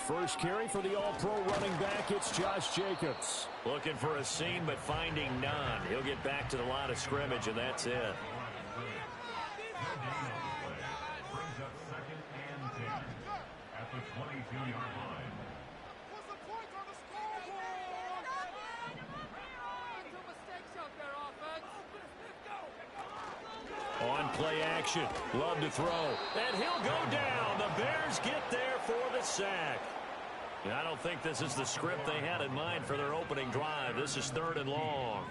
First carry for the All-Pro running back, it's Josh Jacobs. Looking for a seam, but finding none. He'll get back to the line of scrimmage, and that's it. Brings up 2nd and 10 at the 22-yard line. On play action, love to throw, and he'll go down. The Bears get there for the sack. And I don't think this is the script they had in mind for their opening drive. This is 3rd and long.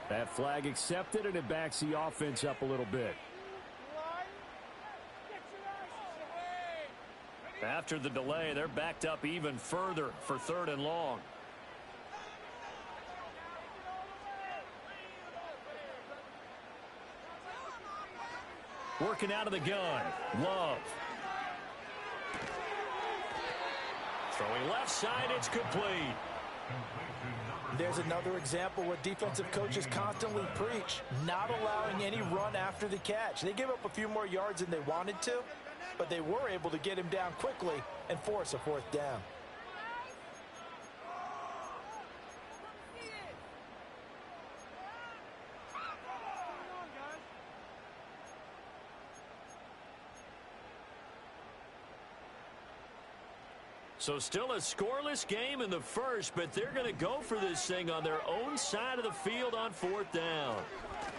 That flag accepted, and it backs the offense up a little bit. After the delay, they're backed up even further for 3rd and long. Working out of the gun, Love. Throwing left side, it's complete. There's another example what defensive coaches constantly preach, not allowing any run after the catch. They gave up a few more yards than they wanted to, but they were able to get him down quickly and force a 4th down. So still a scoreless game in the first, but they're going to go for this thing on their own side of the field on 4th down.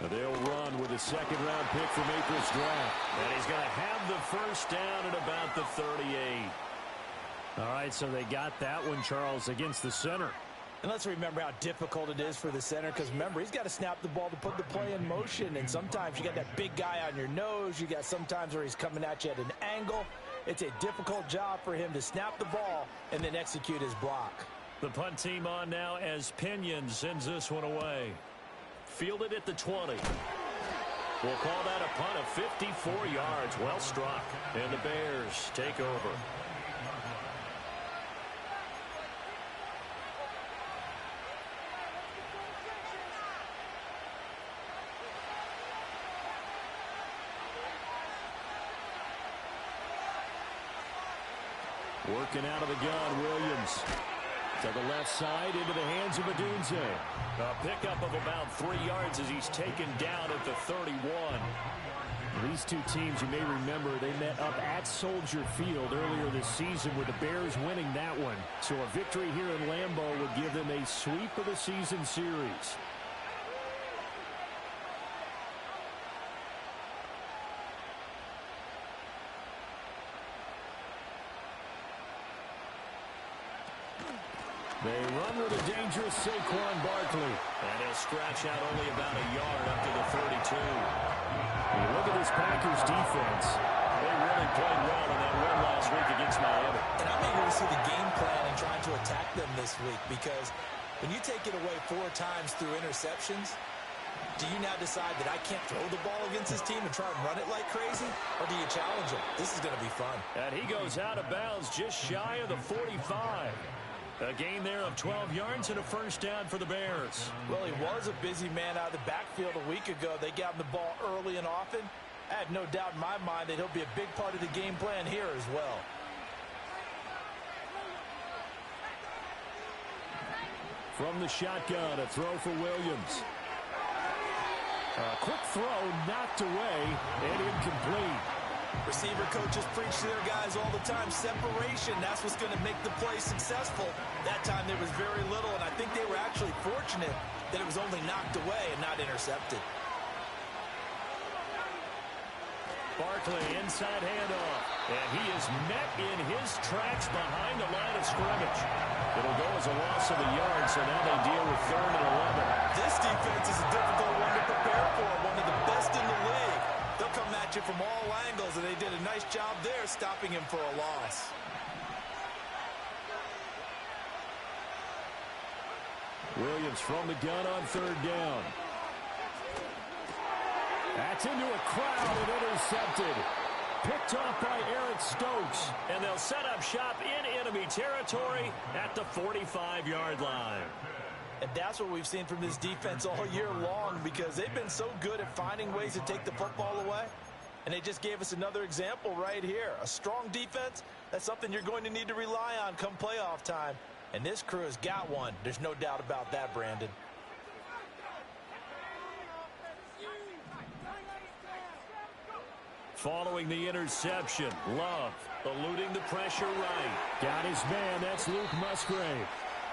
They'll run with a 2nd-round pick from April's draft. And he's going to have the first down at about the 38. All right, so they got that one, Charles, against the center. And let's remember how difficult it is for the center, because remember, he's got to snap the ball to put the play in motion, and sometimes you got that big guy on your nose. You got sometimes where he's coming at you at an angle. It's a difficult job for him to snap the ball and then execute his block. The punt team on now as Pinion sends this one away. Fielded at the 20. We'll call that a punt of 54 yards. Well struck. And the Bears take over. Working out of the gun, Williams. To the left side, into the hands of Odunze. A pickup of about 3 yards as he's taken down at the 31. These two teams, you may remember, they met up at Soldier Field earlier this season with the Bears winning that one. So a victory here in Lambeau would give them a sweep of the season series. They run with a dangerous Saquon Barkley. And he'll scratch out only about a yard up to the 32. You look at this Packers defense. They really played well in that win last week against Miami. And I'm eager to see the game plan and trying to attack them this week, because when you take it away 4 times through interceptions, do you now decide that I can't throw the ball against this team and try and run it like crazy? Or do you challenge them? This is going to be fun. And he goes out of bounds just shy of the 45. A gain there of 12 yards and a first down for the Bears. Well, he was a busy man out of the backfield a week ago. They got him the ball early and often. I have no doubt in my mind that he'll be a big part of the game plan here as well. From the shotgun, a throw for Williams. A quick throw knocked away and incomplete. Receiver coaches preach to their guys all the time. Separation, that's what's going to make the play successful. That time there was very little, and I think they were actually fortunate that it was only knocked away and not intercepted. Barkley inside handoff. And he is met in his tracks behind the line of scrimmage. It'll go as a loss of a yard, so now they deal with 3rd and 11. This defense is a difficult one to prepare for, one of the best in the league. They'll come at you from all angles, and they did a nice job there stopping him for a loss. Williams from the gun on third down. That's into a crowd and intercepted. Picked off by Eric Stokes. And they'll set up shop in enemy territory at the 45-yard line. And that's what we've seen from this defense all year long, because they've been so good at finding ways to take the football away. And they just gave us another example right here. A strong defense, that's something you're going to need to rely on come playoff time. And this crew has got one. There's no doubt about that, Brandon. Following the interception, Love eluding the pressure right. Got his man, that's Luke Musgrave.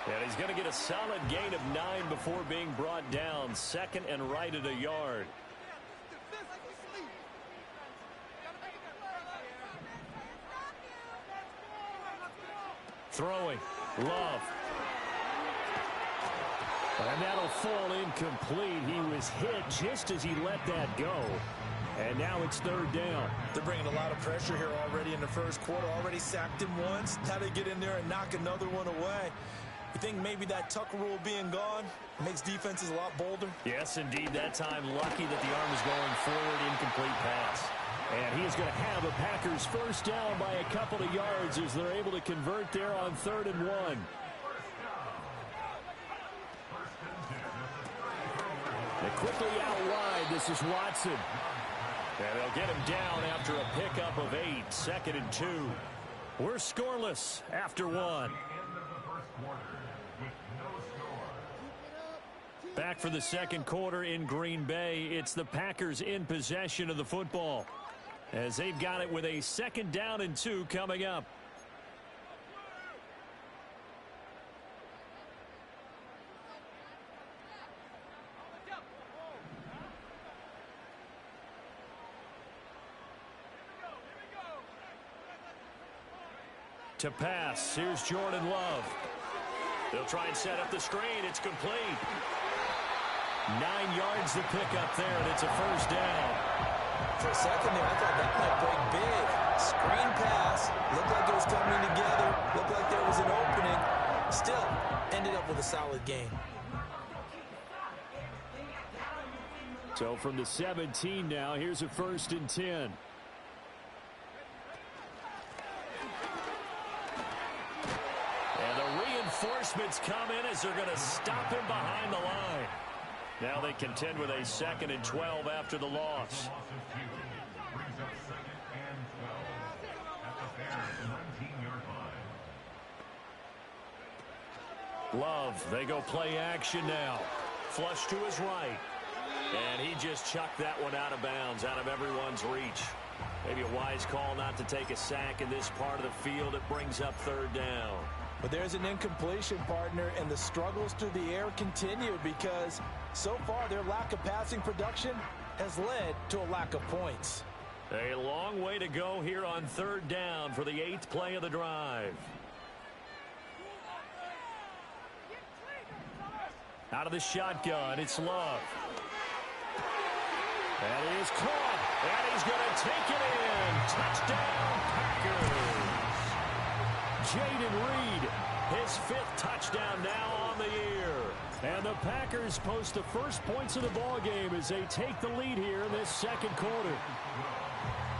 And he's going to get a solid gain of 9 before being brought down. Second and right at a yard. Throwing, Love. And that'll fall incomplete. He was hit just as he let that go. And now it's third down. They're bringing a lot of pressure here already in the first quarter. Already sacked him once. Now they get in there and knock another one away. You think maybe that Tucker rule being gone makes defenses a lot bolder? Yes, indeed. That time, lucky that the arm is going forward, incomplete pass. And he is going to have a Packers first down by a couple of yards as they're able to convert there on 3rd and 1. They quickly out wide. This is Watson. And they'll get him down after a pickup of 8. 2nd and 2. We're scoreless after 1. Back for the second quarter in Green Bay. It's the Packers in possession of the football, as they've got it with a 2nd down and 2 coming up. To pass, here's Jordan Love. They'll try and set up the screen. It's complete. 9 yards to pick up there, and it's a first down. For a second there, I thought that might break big. Screen pass. Looked like it was coming together. Looked like there was an opening. Still, ended up with a solid gain. So from the 17 now, here's a 1st and 10. And the reinforcements come in as they're going to stop him behind the line. Now they contend with a 2nd and 12 after the loss. Love, they go play action now. Flush to his right. And he just chucked that one out of bounds, out of everyone's reach. Maybe a wise call not to take a sack in this part of the field. It brings up 3rd down. But there's an incompletion, partner, and the struggles through the air continue because so far their lack of passing production has led to a lack of points. A long way to go here on 3rd down for the 8th play of the drive. Out of the shotgun, it's Love. That is caught. And he's going to take it in. Touchdown, Packers. Jayden Reed, his 5th touchdown now on the year. And the Packers post the first points of the ball game as they take the lead here in this second quarter.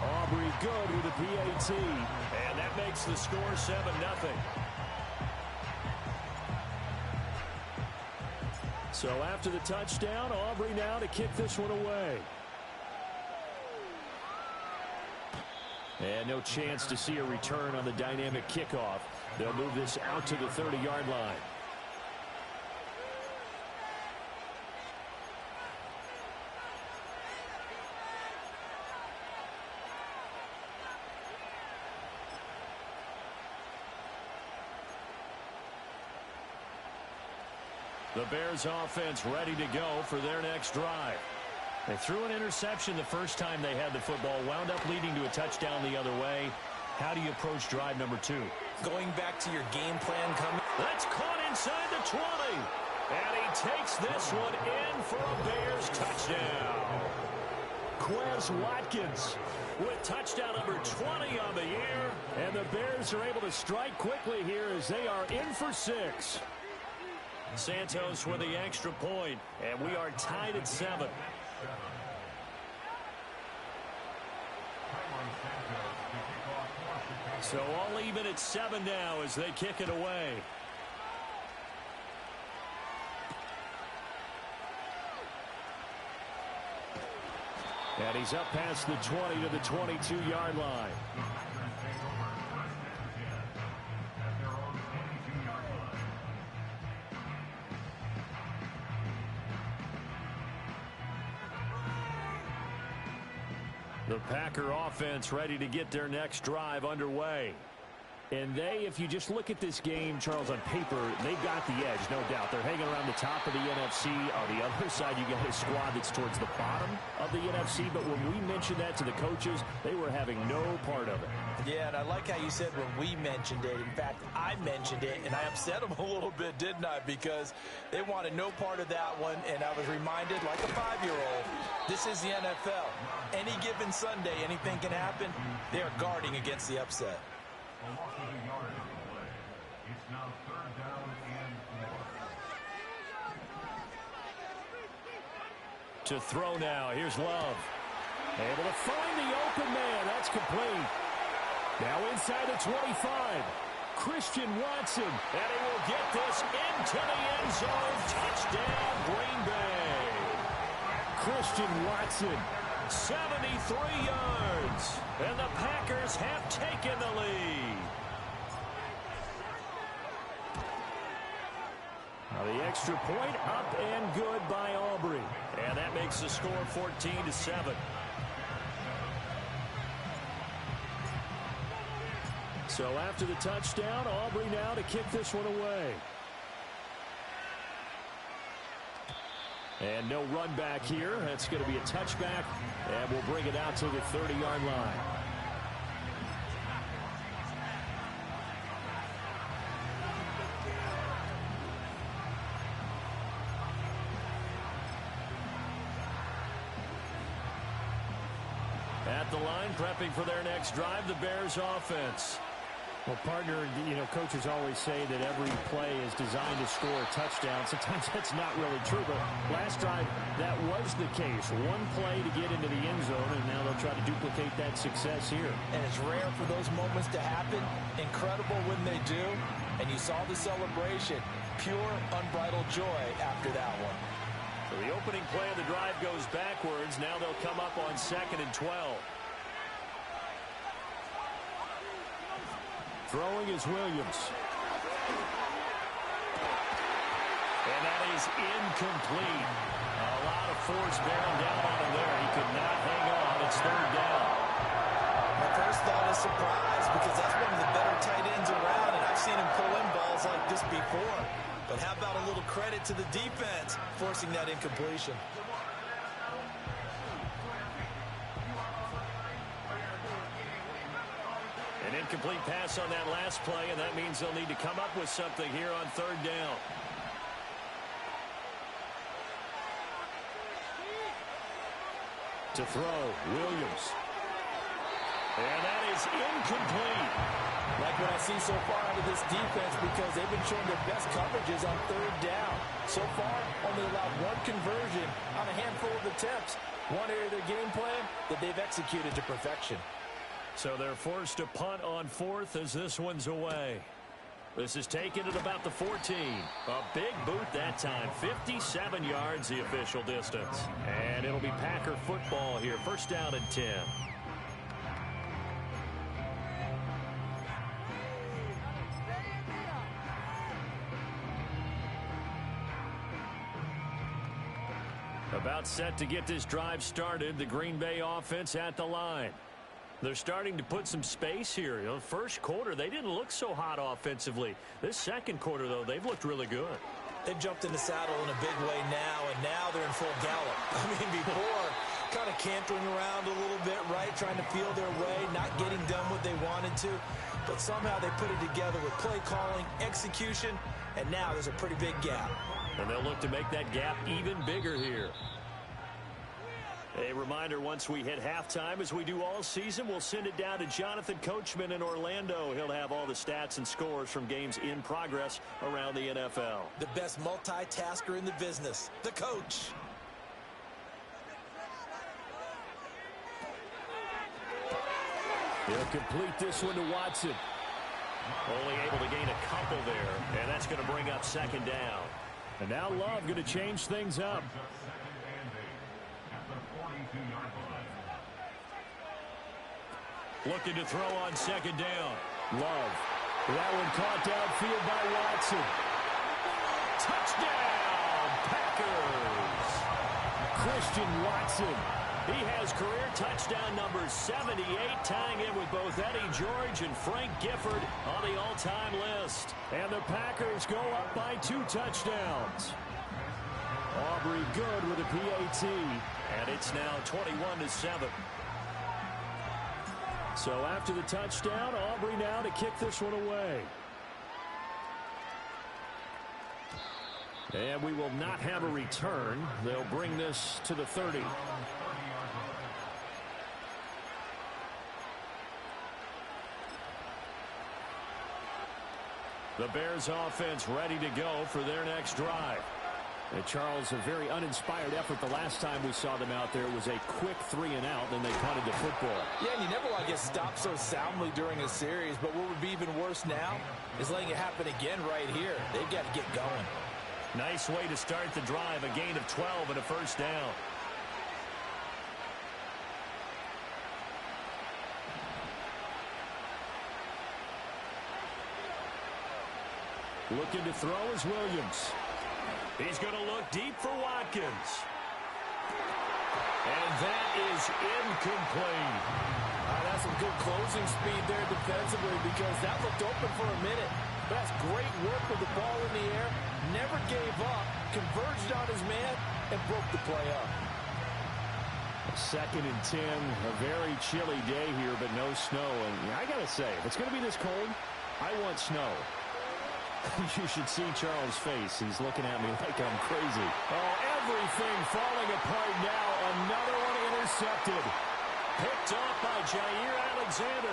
Aubrey good with the PAT. And that makes the score 7-0. So after the touchdown, Aubrey now to kick this one away. And no chance to see a return on the dynamic kickoff. They'll move this out to the 30-yard line. The Bears offense ready to go for their next drive. They threw an interception the first time they had the football, wound up leading to a touchdown the other way. How do you approach drive number 2? Going back to your game plan coming. That's caught inside the 20. And he takes this one in for a Bears touchdown. Quez Watkins with touchdown number 20 on the year. And the Bears are able to strike quickly here as they are in for 6. Santos with the extra point, and we are tied at 7. So all even at 7 now as they kick it away. And he's up past the 20 to the 22-yard line. The Packer offense ready to get their next drive underway. And they, if you just look at this game, Charles, on paper, they've got the edge, no doubt. They're hanging around the top of the NFC. On the other side, you got a squad that's towards the bottom of the NFC. But when we mentioned that to the coaches, they were having no part of it. Yeah, and I like how you said when we mentioned it. In fact, I mentioned it, and I upset them a little bit, didn't I? Because they wanted no part of that one, and I was reminded, like a 5-year-old, this is the NFL. Any given Sunday, anything can happen. They are guarding against the upset. A loss of a yard on the play. It's now 3rd down and 4. To throw now, here's Love. Able to find the open man. That's complete. Now inside the 25. Christian Watson. And he will get this into the end zone. Touchdown, Green Bay. Christian Watson. 73 yards. And the Packers have taken the lead. Now the extra point up and good by Aubrey. And that makes the score 14-7. So after the touchdown, Aubrey now to kick this one away. And no run back here. That's going to be a touchback. And we'll bring it out to the 30-yard line. At the line, prepping for their next drive, the Bears offense. Well, partner, you know, coaches always say that every play is designed to score a touchdown. Sometimes that's not really true, but last drive, that was the case. One play to get into the end zone, and now they'll try to duplicate that success here. And it's rare for those moments to happen. Incredible when they do. And you saw the celebration. Pure, unbridled joy after that one. So the opening play of the drive goes backwards. Now they'll come up on 2nd and 12. Throwing is Williams. And that is incomplete. A lot of force bearing down on him there. He could not hang on. It's 3rd down. My first thought is surprise because that's one of the better tight ends around, and I've seen him pull in balls like this before. But how about a little credit to the defense forcing that incompletion? An incomplete pass on that last play, and that means they'll need to come up with something here on 3rd down. To throw, Williams. And that is incomplete. Like what I see so far out of this defense because they've been showing their best coverages on 3rd down. So far, only allowed one conversion on a handful of attempts. One area of their game plan that they've executed to perfection. So they're forced to punt on 4th as this one's away. This is taken at about the 14. A big boot that time. 57 yards the official distance. And it'll be Packer football here. 1st down and 10. About set to get this drive started. The Green Bay offense at the line. They're starting to put some space here. You know, first quarter, they didn't look so hot offensively. This second quarter, though, they've looked really good. They've jumped in the saddle in a big way now, and now they're in full gallop. I mean, before, kind of cantering around a little bit, right, trying to feel their way, not getting done what they wanted to. But somehow they put it together with play calling, execution, and now there's a pretty big gap. And they'll look to make that gap even bigger here. A reminder, once we hit halftime, as we do all season, we'll send it down to Jonathan Coachman in Orlando. He'll have all the stats and scores from games in progress around the NFL. The best multitasker in the business, the coach. He'll complete this one to Watson. Only able to gain a couple there, and that's going to bring up second down. And now Love going to change things up. Looking to throw on second down. Love. That one caught downfield by Watson. Touchdown, Packers! Christian Watson. He has career touchdown number 78, tying in with both Eddie George and Frank Gifford on the all-time list. And the Packers go up by 2 touchdowns. Aubrey good with a PAT. And it's now 21-7. So after the touchdown, Aubrey now to kick this one away. And we will not have a return. They'll bring this to the 30. The Bears offense ready to go for their next drive. And Charles, a very uninspired effort the last time we saw them out there. It was a quick 3-and-out, then they punted the football. Yeah, and you never want to get stopped so soundly during a series, but what would be even worse now is letting it happen again right here. They've got to get going. Nice way to start the drive, a gain of 12 and a first down. Looking to throw is Williams. He's going to look deep for Watkins. And that is incomplete. That's some good closing speed there defensively because that looked open for a minute. But that's great work with the ball in the air. Never gave up, converged on his man, and broke the play up. 2nd and 10, a very chilly day here, but no snow. And I got to say, if it's going to be this cold, I want snow. You should see Charles' face. He's looking at me like I'm crazy. Oh, everything falling apart now. Another one intercepted. Picked off by Jair Alexander.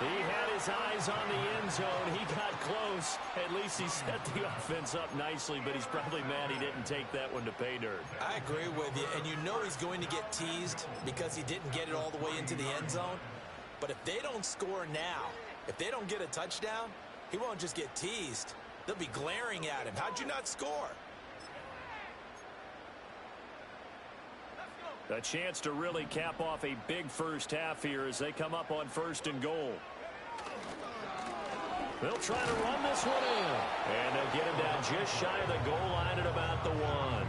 He had his eyes on the end zone. He got close. At least he set the offense up nicely, but he's probably mad he didn't take that one to pay dirt. I agree with you, and you know he's going to get teased because he didn't get it all the way into the end zone. But if they don't score now, if they don't get a touchdown, he won't just get teased. They'll be glaring at him. How'd you not score? A chance to really cap off a big first half here as they come up on 1st and goal. They'll try to run this one in. And they'll get him down just shy of the goal line at about the 1.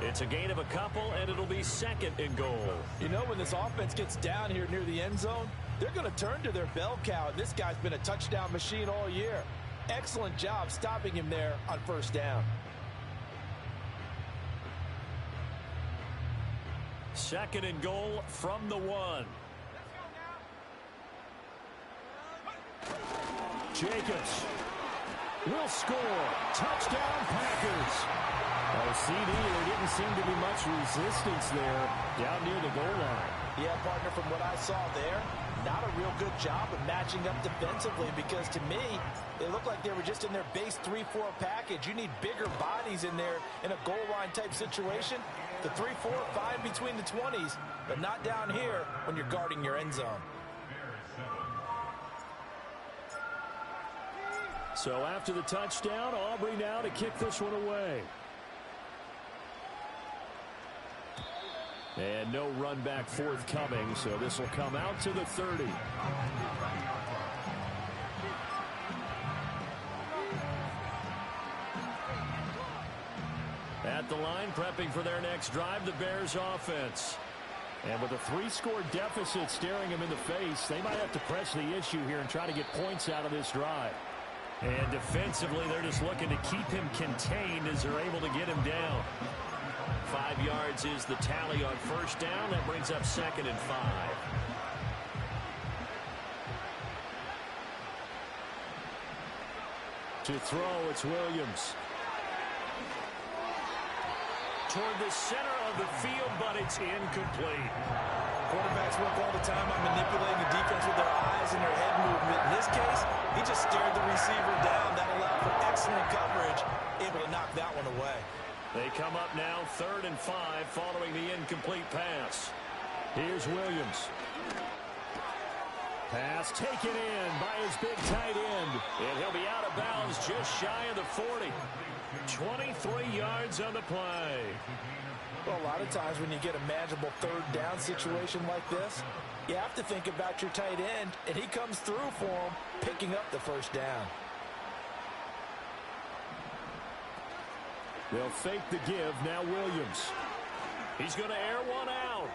It's a gain of a couple, and it'll be 2nd and goal. You know, when this offense gets down here near the end zone, they're going to turn to their bell cow, and this guy's been a touchdown machine all year. Excellent job stopping him there on 1st down. 2nd and goal from the 1. Jacobs will score. Touchdown, Packers. Oh, CD, there didn't seem to be much resistance there down near the goal line. Yeah, partner, from what I saw there, not a real good job of matching up defensively because to me, it looked like they were just in their base 3-4 package. You need bigger bodies in there in a goal line type situation. The 3-4 fine between the 20s, but not down here when you're guarding your end zone. So after the touchdown, Aubrey now to kick this one away. And no run back forthcoming, so this will come out to the 30. At the line, prepping for their next drive, the Bears offense. And with a 3-score deficit staring him in the face, they might have to press the issue here and try to get points out of this drive. And defensively, they're just looking to keep him contained as they're able to get him down. 5 yards is the tally on 1st down. That brings up 2nd and 5. To throw, it's Williams. toward the center of the field, but it's incomplete. Quarterbacks work all the time on manipulating the defense with their eyes and their head movement. In this case, he just stared the receiver down. That allowed for excellent coverage, able to knock that one away. They come up now 3rd and 5 following the incomplete pass. Here's Williams. Pass taken in by his big tight end. And he'll be out of bounds just shy of the 40. 23 yards on the play. Well, a lot of times when you get a manageable 3rd down situation like this, you have to think about your tight end, and he comes through for him, picking up the 1st down. They'll fake the give. Now Williams. He's going to air one out.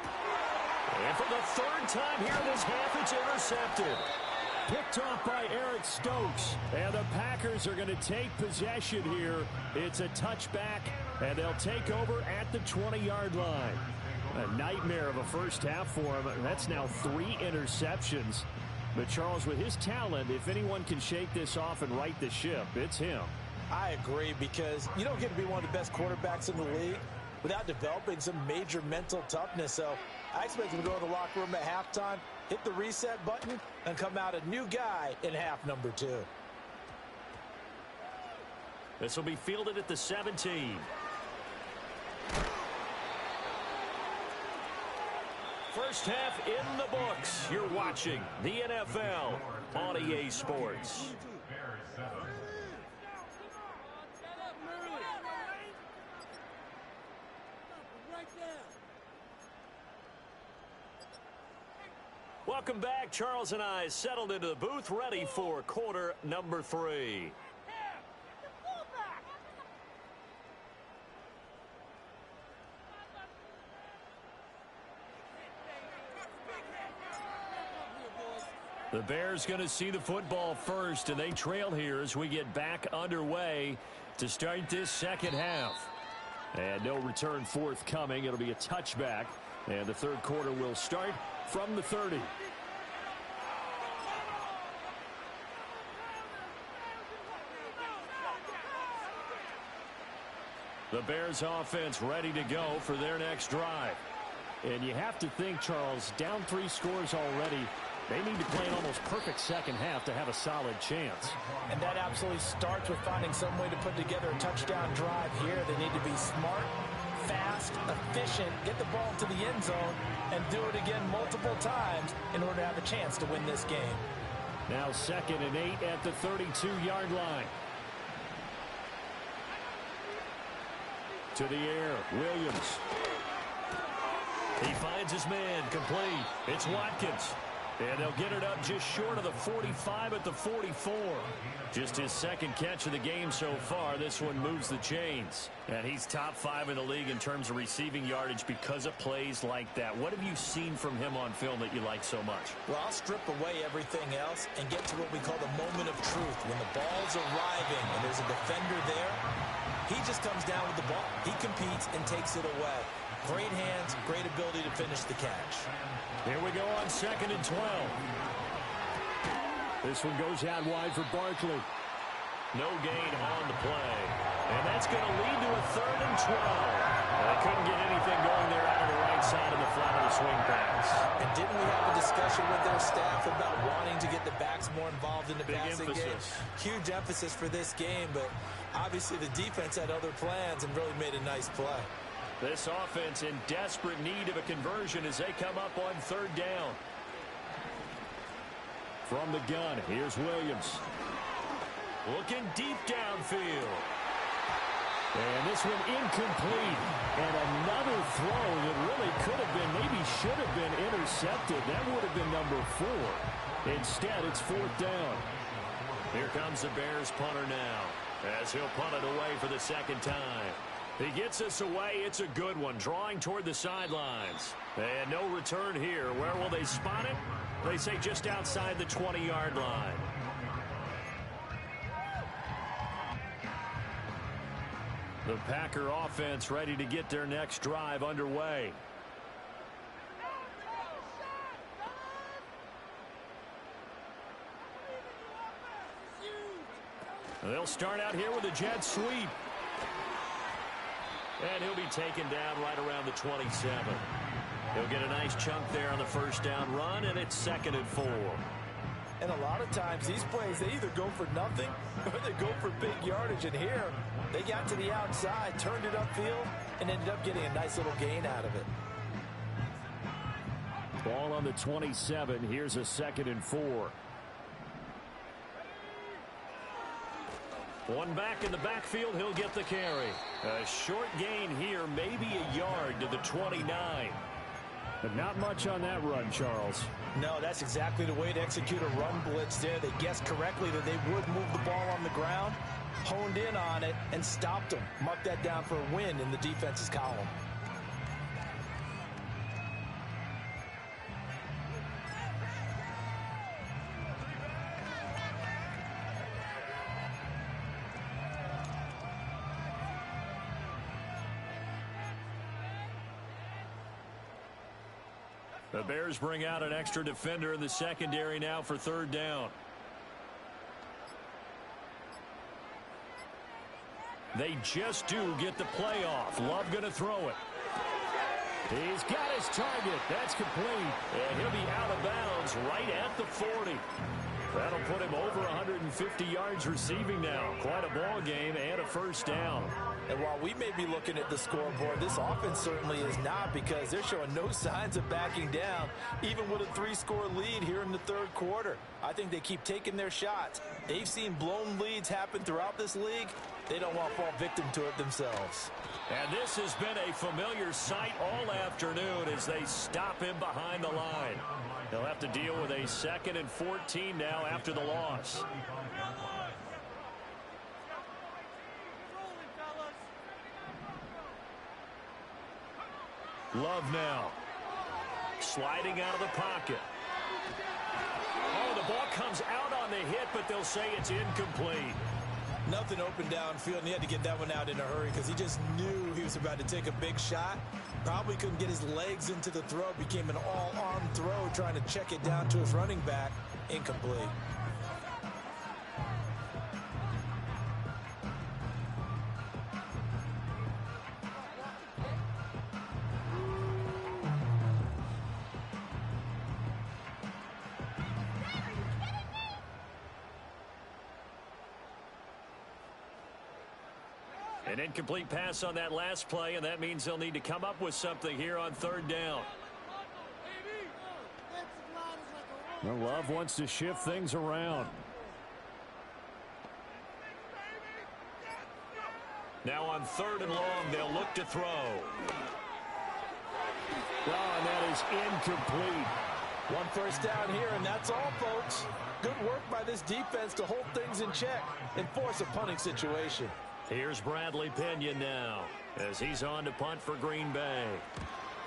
And for the 3rd time here this half, it's intercepted. Picked off by Eric Stokes. And the Packers are going to take possession here. It's a touchback, and they'll take over at the 20-yard line. A nightmare of a first half for him. That's now 3 interceptions. But Charles, with his talent, if anyone can shake this off and right the ship, it's him. I agree, because you don't get to be one of the best quarterbacks in the league without developing some major mental toughness. So I expect him to go to the locker room at halftime, hit the reset button, and come out a new guy in half number 2. This will be fielded at the 17. First half in the books. You're watching the NFL on EA Sports. Welcome back. Charles and I settled into the booth, ready for quarter number 3. The Bears going to see the football first, and they trail here as we get back underway to start this second half. And no return forthcoming. It'll be a touchback, and the 3rd quarter will start from the 30. The Bears offense ready to go for their next drive. And you have to think, Charles, down 3 scores already. They need to play an almost perfect second half to have a solid chance. And that absolutely starts with finding some way to put together a touchdown drive here. They need to be smart, fast, efficient, get the ball to the end zone, and do it again multiple times in order to have a chance to win this game. Now 2nd and 8 at the 32-yard line. To the air, Williams. He finds his man, complete. It's Watkins. And they'll get it up just short of the 45 at the 44. Just his 2nd catch of the game so far. This one moves the chains. And he's top 5 in the league in terms of receiving yardage because of plays like that. What have you seen from him on film that you like so much? Well, I'll strip away everything else and get to what we call the moment of truth. When the ball's arriving and there's a defender there, he just comes down with the ball. He competes and takes it away. Great hands, great ability to finish the catch. Here we go on 2nd and 12. This one goes out wide for Barkley. No gain on the play. And that's going to lead to a 3rd and 12. They couldn't get anything going there out of the right side of the flat of the swing pass. And didn't we have a discussion with their staff about wanting to get the backs more involved in the passing game? Huge emphasis for this game, but obviously the defense had other plans and really made a nice play. This offense in desperate need of a conversion as they come up on 3rd down. From the gun, here's Williams. Looking deep downfield. And this one incomplete. And another throw that really could have been, maybe should have been intercepted. That would have been number 4. Instead, it's 4th down. Here comes the Bears punter now, as he'll punt it away for the 2nd time. He gets us away. It's a good one, drawing toward the sidelines. And no return here. Where will they spot it? They say just outside the 20-yard line. The Packer offense ready to get their next drive underway. They'll start out here with a jet sweep. And he'll be taken down right around the 27. He'll get a nice chunk there on the first down run, and it's 2nd and 4. And a lot of times, these plays, they either go for nothing or they go for big yardage. And here, they got to the outside, turned it upfield, and ended up getting a nice little gain out of it. Ball on the 27. Here's a 2nd and 4. One back in the backfield, he'll get the carry. A short gain here, maybe a yard to the 29. But not much on that run, Charles. No, that's exactly the way to execute a run blitz there. They guessed correctly that they would move the ball on the ground, honed in on it, and stopped them. Mark that down for a win in the defense's column. The Bears bring out an extra defender in the secondary now for 3rd down. They just do get the play off. Love going to throw it. He's got his target. That's complete. And he'll be out of bounds right at the 40. That'll put him over 150 yards receiving now. Quite a ball game and a first down. And while we may be looking at the scoreboard, this offense certainly is not, because they're showing no signs of backing down, even with a 3-score lead here in the 3rd quarter. I think they keep taking their shots. They've seen blown leads happen throughout this league. They don't want to fall victim to it themselves. And this has been a familiar sight all afternoon as they stop him behind the line. They'll have to deal with a 2nd and 14 now after the loss. Love now. Sliding out of the pocket. Oh, the ball comes out on the hit, but they'll say it's incomplete. Nothing open downfield, and he had to get that one out in a hurry because he just knew he was about to take a big shot. Probably couldn't get his legs into the throw. Became an all-arm throw, trying to check it down to his running back. Incomplete. An incomplete pass on that last play, and that means they'll need to come up with something here on 3rd down. Well, Love wants to shift things around. Now on 3rd and long, they'll look to throw. Oh, and that is incomplete. One first down here, and that's all, folks. Good work by this defense to hold things in check and force a punting situation. Here's Bradley Pinion now as he's on to punt for Green Bay.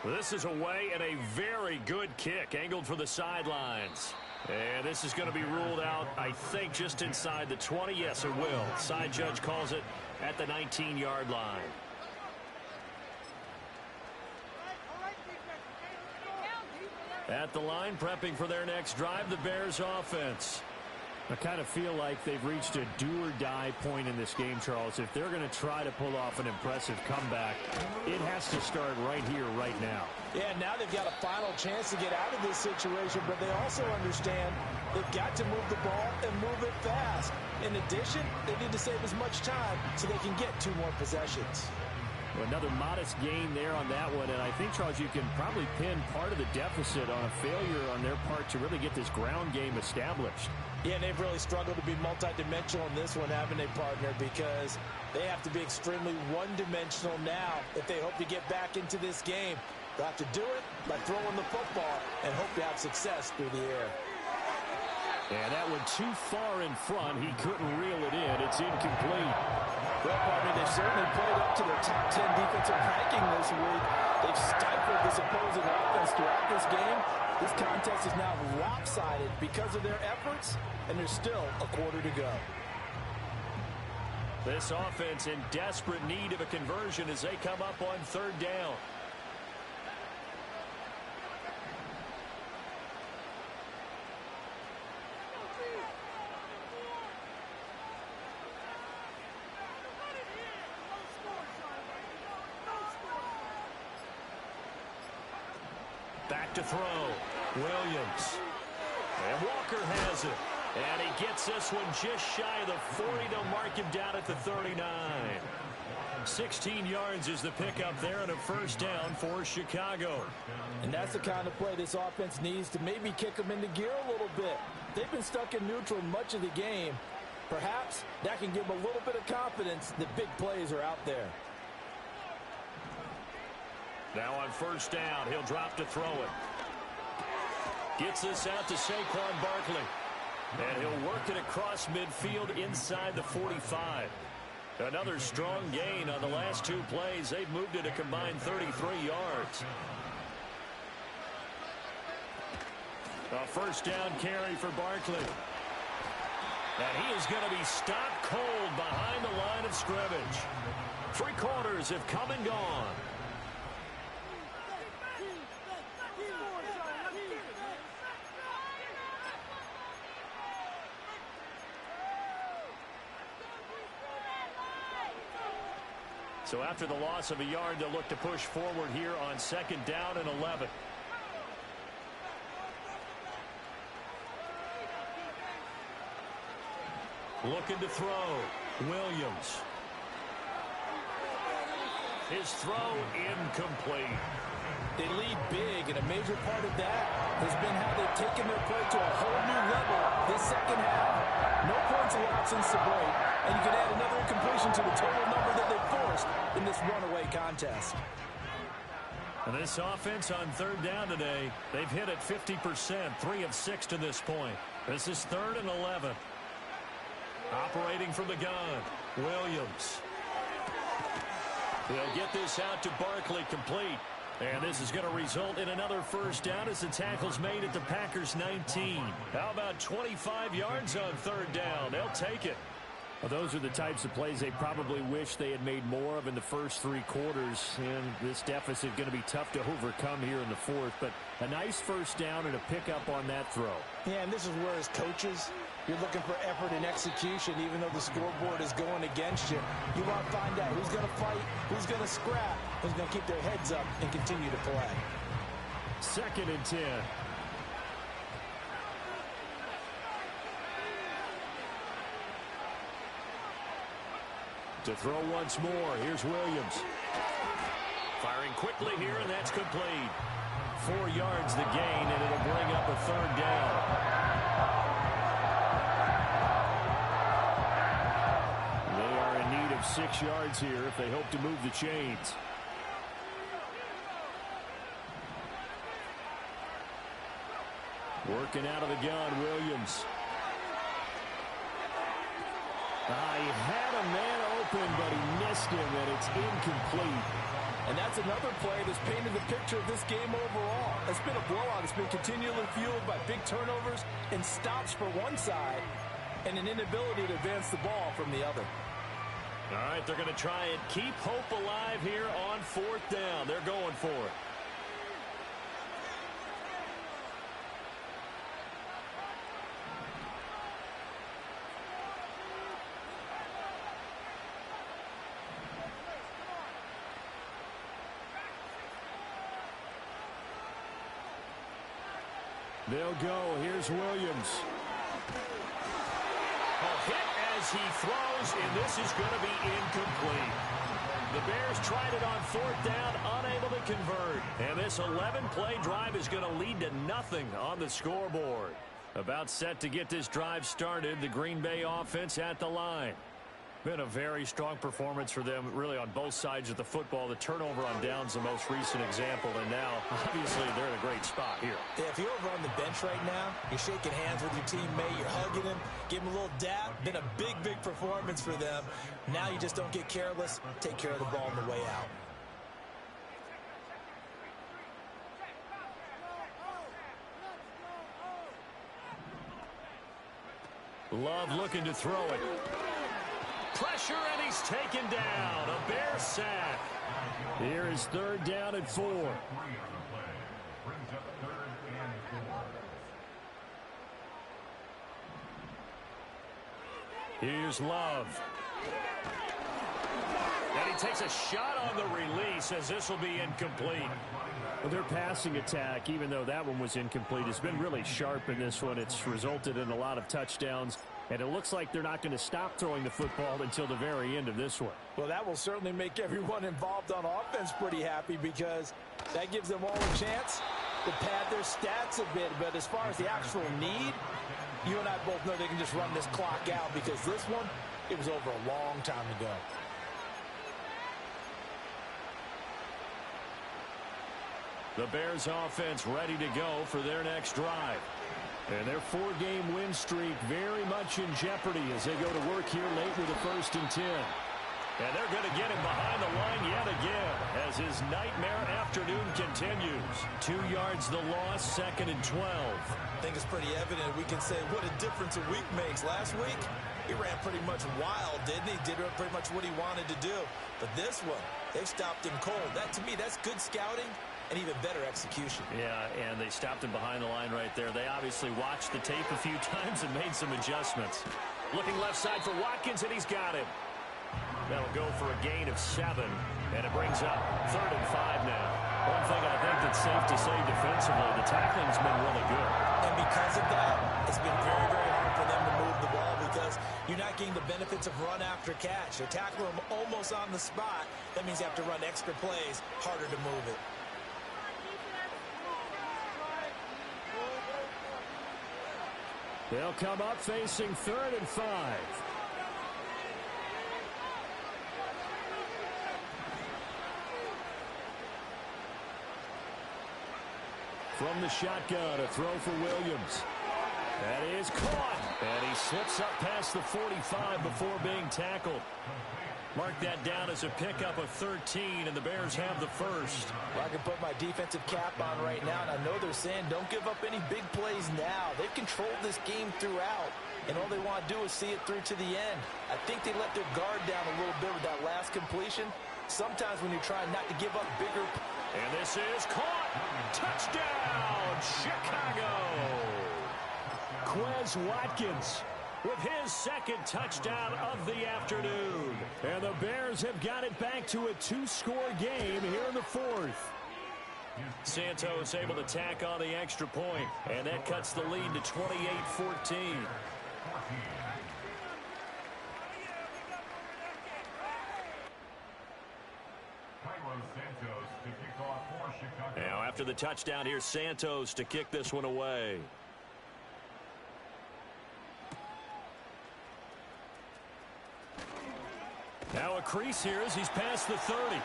This is away and a very good kick angled for the sidelines. And this is going to be ruled out, I think, just inside the 20. Yes, it will. Side judge calls it at the 19-yard line. At the line, prepping for their next drive, the Bears offense. I kind of feel like they've reached a do-or-die point in this game, Charles. If they're going to try to pull off an impressive comeback, it has to start right here, right now. Yeah, now they've got a final chance to get out of this situation, but they also understand they've got to move the ball and move it fast. In addition, they need to save as much time so they can get 2 more possessions. Another modest gain there on that one, and I think, Charles, you can probably pin part of the deficit on a failure on their part to really get this ground game established. Yeah, they've really struggled to be multidimensional in this one, haven't they, partner? Because they have to be extremely one-dimensional now if they hope to get back into this game. They'll have to do it by throwing the football and hope to have success through the air. And that one too far in front. He couldn't reel it in. It's incomplete. Well, partner, they've certainly played up to their top 10 defensive ranking this week. They've stifled this opposing offense throughout this game. This contest is now lopsided because of their efforts, and there's still a quarter to go. This offense in desperate need of a conversion as they come up on 3rd down. to throw. Williams. And Walker has it. And he gets this one just shy of the 40. They'll mark him down at the 39. 16 yards is the pickup there and a first down for Chicago. And that's the kind of play this offense needs to maybe kick them into gear a little bit. They've been stuck in neutral much of the game. Perhaps that can give them a little bit of confidence that big plays are out there. Now on first down, he'll drop to throw it. Gets this out to Saquon Barkley. And he'll work it across midfield inside the 45. Another strong gain on the last two plays. They've moved it a combined 33 yards. A first down carry for Barkley. And he is going to be stopped cold behind the line of scrimmage. 3 quarters have come and gone. So after the loss of a yard, they'll look to push forward here on second down and 11. Looking to throw. Williams. His throw incomplete. They lead big, and a major part of that has been how they've taken their play to a whole new level this second half. No points allowed since the break, and you can add another incompletion to the total number that they forced in this runaway contest. And this offense on third down today, they've hit it 50%, 3 of 6 to this point. This is 3rd and 11. Operating from the gun, Williams. They'll get this out to Barkley complete. And this is going to result in another first down as the tackle's made at the Packers 19. How about 25 yards on third down? They'll take it. Well, those are the types of plays they probably wish they had made more of in the first 3 quarters. And this deficit going to be tough to overcome here in the 4th. But a nice first down and a pickup on that throw. Yeah, and this is where as coaches, you're looking for effort and execution, even though the scoreboard is going against you. You want to find out who's going to fight, who's going to scrap, who's going to keep their heads up and continue to play. 2nd and 10. To throw once more, here's Williams. Firing quickly here, and that's complete. 4 yards the gain, and it'll bring up a third down. They are in need of 6 yards here if they hope to move the chains. Working out of the gun, Williams. He had a man open, but he missed him, and it's incomplete. And that's another play that's painted the picture of this game overall. It's been a blowout. It's been continually fueled by big turnovers and stops for one side and an inability to advance the ball from the other. All right, they're going to try and keep hope alive here on 4th down. They're going for it. They'll go. Here's Williams. A hit as he throws, and this is going to be incomplete. The Bears tried it on 4th down, unable to convert. And this 11-play drive is going to lead to nothing on the scoreboard. About set to get this drive started, the Green Bay offense at the line. Been a very strong performance for them, really, on both sides of the football. The turnover on downs, the most recent example, and now, obviously, they're in a great spot here. Yeah, if you're over on the bench right now, you're shaking hands with your teammate, you're hugging him, give him a little dab. Been a big, big performance for them. Now you just don't get careless. Take care of the ball on the way out. Love looking to throw it. Pressure, and he's taken down. A Bear sack. Here is 3rd down and 4. Here's Love. And he takes a shot on the release as this will be incomplete. Their passing attack, even though that one was incomplete, has been really sharp in this one. It's resulted in a lot of touchdowns, and it looks like they're not going to stop throwing the football until the very end of this one. Well, that will certainly make everyone involved on offense pretty happy because that gives them all a chance to pad their stats a bit. But as far as the actual need, you and I both know they can just run this clock out because this one, it was over a long time ago. The Bears offense ready to go for their next drive. And their 4-game win streak very much in jeopardy as they go to work here late with a 1st and 10. And they're going to get him behind the line yet again as his nightmare afternoon continues. 2 yards the loss, 2nd and 12. I think it's pretty evident we can say what a difference a week makes. Last week, he ran pretty much wild, didn't he? Did pretty much what he wanted to do. But this one, they stopped him cold. That, to me, that's good scouting and even better execution. Yeah, and they stopped him behind the line right there. They obviously watched the tape a few times and made some adjustments. Looking left side for Watkins, and he's got him. That'll go for a gain of 7, and it brings up 3rd and 5 now. One thing I think that's safe to say defensively, the tackling's been really good. And because of that, it's been very, very hard for them to move the ball because you're not getting the benefits of run after catch. They're tackling them almost on the spot. That means you have to run extra plays, harder to move it. They'll come up facing 3rd and 5. From the shotgun, a throw for Williams. That is caught. And he slips up past the 45 before being tackled. Mark that down as a pickup of 13, and the Bears have the 1st. Well, I can put my defensive cap on right now, and I know they're saying don't give up any big plays now. They've controlled this game throughout, and all they want to do is see it through to the end. I think they let their guard down a little bit with that last completion. Sometimes when you're trying not to give up bigger. And this is caught. Touchdown, Chicago. Quez Watkins with his 2nd touchdown of the afternoon. And the Bears have got it back to a 2-score game here in the 4th. Santos able to tack on the extra point, and that cuts the lead to 28-14. Now after the touchdown, here's Santos to kick this one away. Now a crease here as he's past the 30.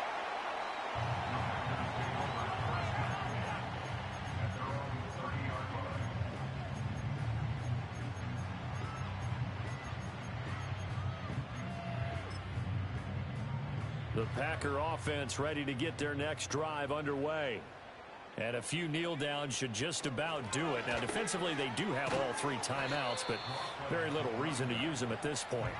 The Packer offense ready to get their next drive underway. And a few kneel downs should just about do it. Now defensively they do have all 3 timeouts, but very little reason to use them at this point.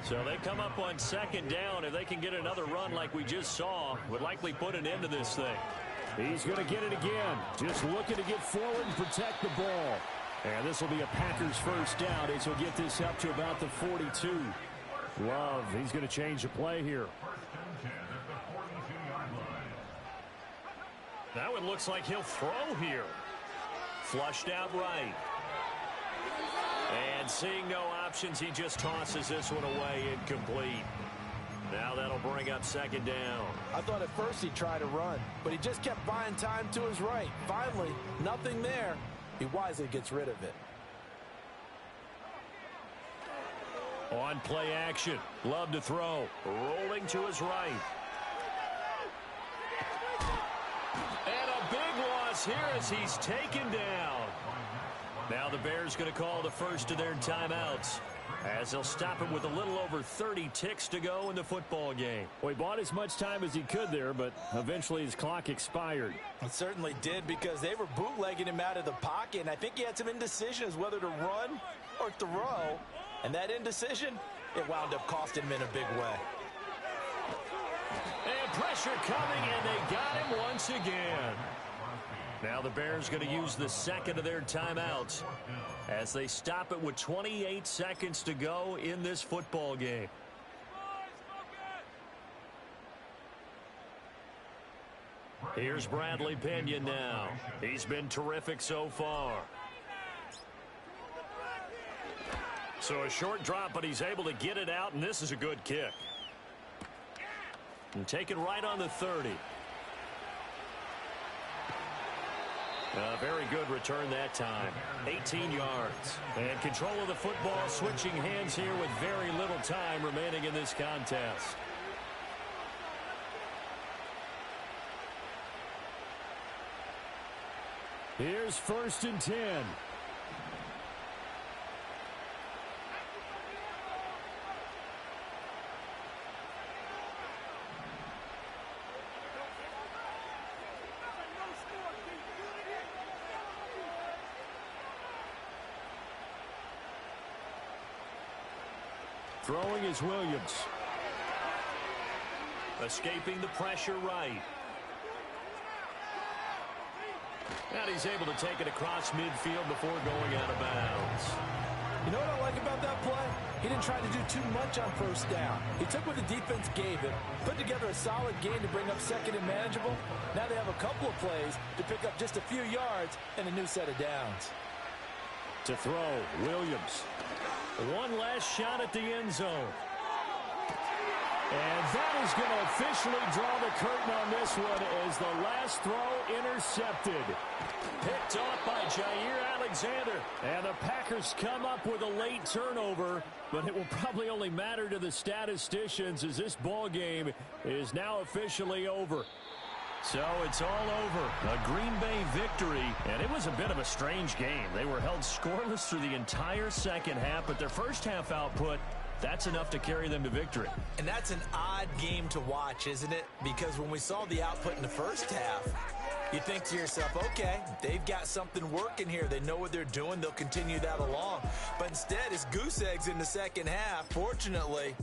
So they come up on 2nd down. If they can get another run like we just saw, would likely put an end to this thing. He's going to get it again. Just looking to get forward and protect the ball. And this will be a Packers 1st down as he'll get this up to about the 42. Love, he's going to change the play here. Now it looks like he'll throw here. Flushed out right. And seeing no options, he just tosses this one away, incomplete. Now that'll bring up 2nd down. I thought at first he'd try to run, but he just kept buying time to his right. Finally, nothing there. He wisely gets rid of it. On play action. Love to throw. Rolling to his right. And a big loss here as he's taken down. Now the Bears going to call the first of their timeouts as they'll stop him with a little over 30 ticks to go in the football game. Well, he bought as much time as he could there, but eventually his clock expired. It certainly did because they were bootlegging him out of the pocket, and I think he had some indecision as whether to run or throw. And that indecision, it wound up costing him in a big way. And pressure coming, and they got him once again. Now the Bears going to use the 2nd of their timeouts as they stop it with 28 seconds to go in this football game. Here's Bradley Pinion now. He's been terrific so far. So a short drop, but he's able to get it out, and this is a good kick. And take it right on the 30. A very good return that time. 18 yards. And control of the football, switching hands here with very little time remaining in this contest. Here's 1st and 10. Throwing is Williams. Escaping the pressure right. And he's able to take it across midfield before going out of bounds. You know what I like about that play? He didn't try to do too much on 1st down. He took what the defense gave him, put together a solid game to bring up 2nd and manageable. Now they have a couple of plays to pick up just a few yards and a new set of downs. To throw, Williams. One last shot at the end zone. And that is going to officially draw the curtain on this one as the last throw intercepted. Picked off by Jair Alexander. And the Packers come up with a late turnover, but it will probably only matter to the statisticians as this ball game is now officially over. So it's all over. A Green Bay victory, and it was a bit of a strange game. They were held scoreless through the entire second half, but their first half output, that's enough to carry them to victory. And that's an odd game to watch, isn't it? Because when we saw the output in the first half, you think to yourself, okay, they've got something working here. They know what they're doing. They'll continue that along. But instead, it's goose eggs in the second half. Fortunately,